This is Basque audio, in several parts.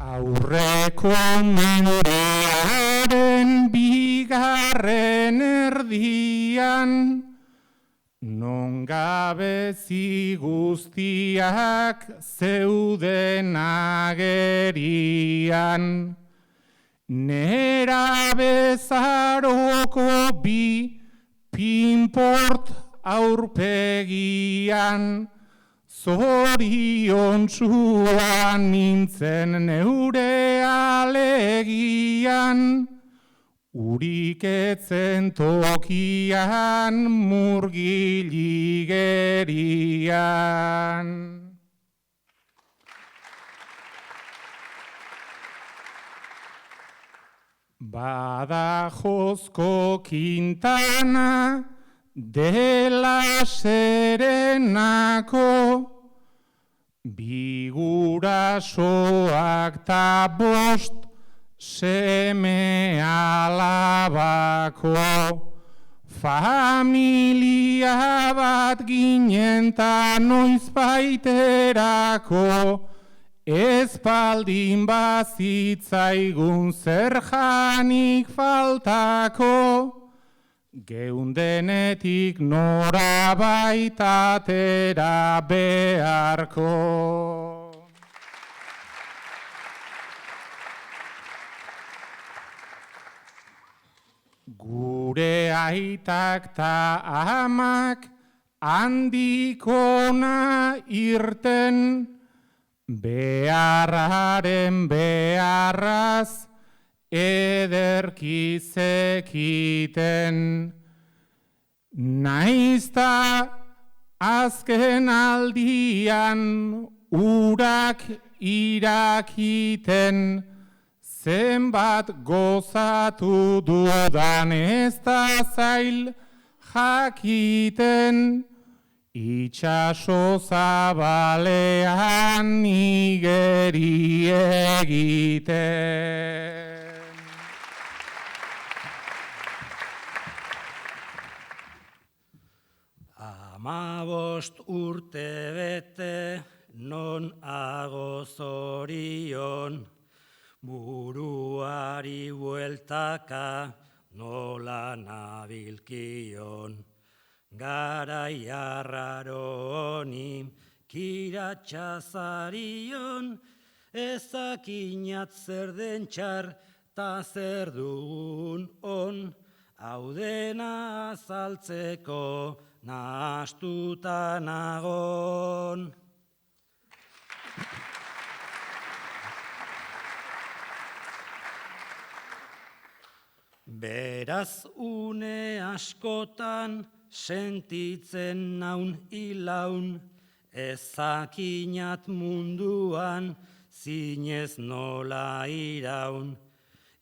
Aurreko mendearen bigarren erdian, non gabezi guztiak zeuden agerian, nera bezaroko bi pinport aurpegian, zoriontsuan nintzen neure alegian, urik etzen tokian murgiligerian. Badajozko Quintana dela Serenako, bi gurasoak ta bost seme alabako, familia bat ginen ta noizbaiterako, ezpaldin bazitzaigun zer janik faltako, geundenetik nora baitatera beharko. Gure aitak ta amak handikona irten, beharraren beharraz ederki zekiten. Naizta azken aldian urak irakiten, zenbat gozatu dudan ez da zail jakiten, itxaso zabalean igeri egiten. Amabost urte bete non ago zorion, buruari bueltaka nola nabilkion. Garai arraro honi kiratxazarion, ezakinat zer den txar ta zer dugun on, hau dena azaltzeko nahastuta nagon. Beraz une askotan sentitzen naun ilaun, ezakinat munduan zinez nola iraun.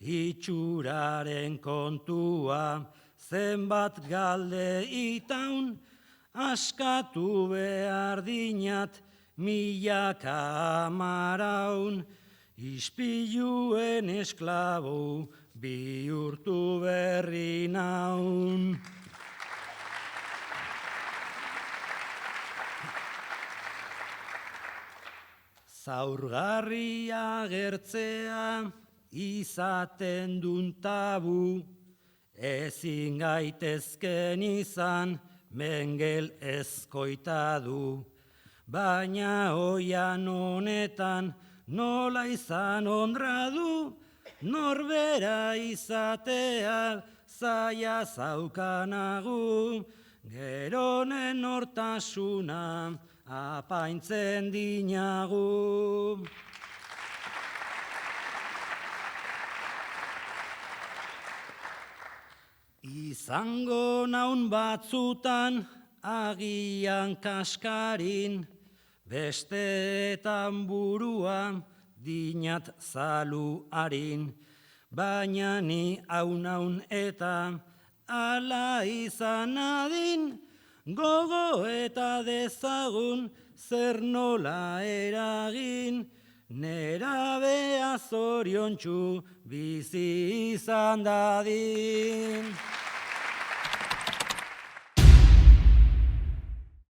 Itxuraren kontua zenbat galde itaun, askatu behar dinat milaka amaraun, ispiluen esklabu bihurtu berri naun. Zaurgarria gertzea izaten dun tabu, ezin gaitezken izan mengel ezkoita du. Baina oian honetan nola izan ondradu, norbera izatea zaila zaukanagu, geronen hortasuna apaintzen dinagu. Izango naun batzutan agian kaskarin, besteetan burua dinat zalu harin, baina ni hau naun eta ala izan adin, gogo eta dezagun zer nola eragin, nerabea zoriontsu bizi izan dadin.